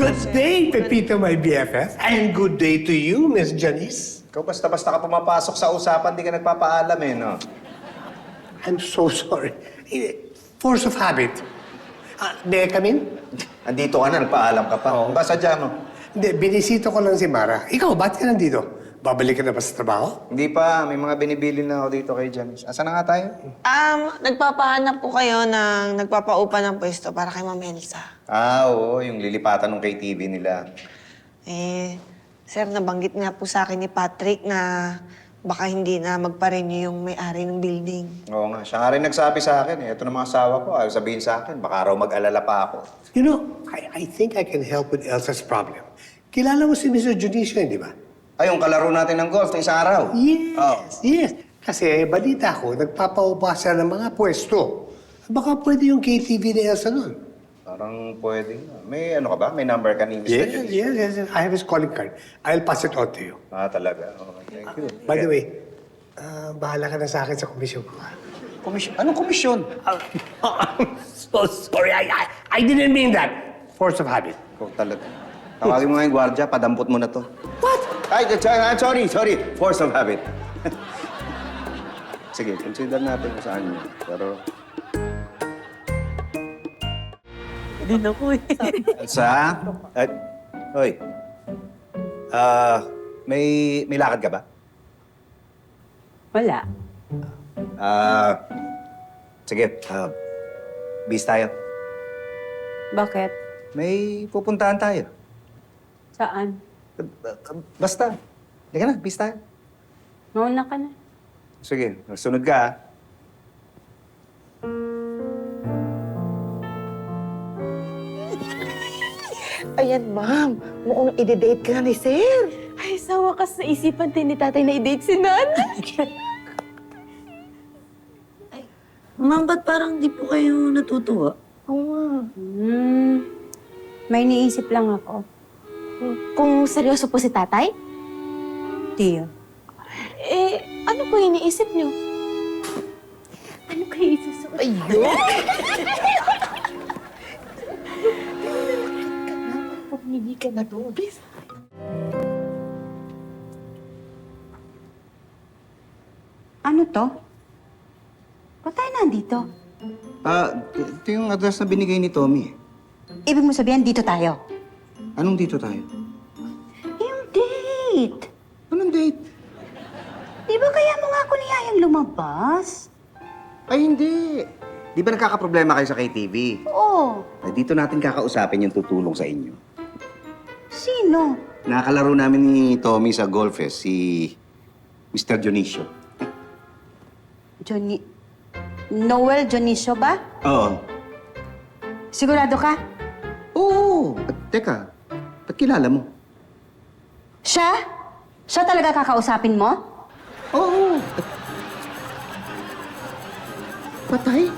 Good day, Pepito, my BFF. And good day to you, Miss Janice. Ikaw basta-basta ka pumapasok sa usapan, di ka nagpapaalam eh, no? I'm so sorry. Force of habit. May I come in? Andito ka na, nagpaalam ka pa. Ang ba sadya mo? Hindi, binisito ko lang si Mara. Ikaw, ba't ka nandito? Babalik ka na ba sa trabaho? Hindi pa, may mga binibili na ako dito kay Janice. Asa na nga tayo? Nagpapahanap po kayo ng nagpapaupa ng pwesto para kay Ma'am Elsa. Oo, yung lilipatan ng KTV nila. Sir, nabanggit nga po sa akin ni Patrick na baka hindi na magpa-renew yung may-ari ng building. Oo nga, siya nga rin nagsabi sa akin eh. Ito na mga asawa ko, ayaw sabihin sa akin, baka raw mag-alala pa ako. You know, I think I can help with Elsa's problem. Kilala mo si Mr. Junicio, di ba? Ay, yung kalaro natin ng golf na isang araw. Yes, Oh. yes. Kasi balita ko, nagpapaupa siya ng mga pwesto. Baka pwede yung KTV ni Elsa nun. Parang pwede nga. May ano ka ba? May number ka ni Mr. Yes, Janice? yes. I have his calling card. I'll pass it on to you. Talaga. Okay, thank you. By the way, bahala ka na sa akin sa komisyon ko. Komisyon? Anong komisyon? I'm so sorry. I didn't mean that. Force of habit. Ikaw talaga. Tawagin mo nga yung gwardiya, padampot mo na to. What? Ay, sorry. Force of habit. Sige, consider natin kung saan yun. Pero... Hindi na po eh. Sa? Hoy. May lakad ka ba? Wala. Sige, bis tayo. Bakit? May pupuntahan tayo. Saan? Basta. Halika na, bis tayo. Mauna ka na. Sige, sunod ka, ha? Ayan, ma'am. Mukhang ide-date ka na ni Sir. Ay, sa wakas naisipan din ni tatay na i-date si nanay. Ma'am, ba't parang di po kayo natutuwa? Oo nga. May iniisip lang ako. Kung seryoso po si tatay, Tiyo. ano po iniisip niyo? Ano kayo isusunod? Pumili ka na doon. Ano to? Ba't tayo nandito? Ito yung address na binigay ni Tommy. Ibig mo sabihin, dito tayo? Anong dito tayo? Yung date! Anong date? Di ba kaya mo nga ako niyayang lumabas? Ay, hindi. Di ba nagkakaproblema kayo sa KTV? Oo. Ay, dito natin kakausapin yung tutulong sa inyo. Sino? Nakakalaro namin ni Tommy sa golf si Mr. Dionisio. Noel Dionisio ba? Oo. Sigurado ka? Oo. At teka, ba't kilala mo? Siya? Siya talaga kakausapin mo? Oo. Patay?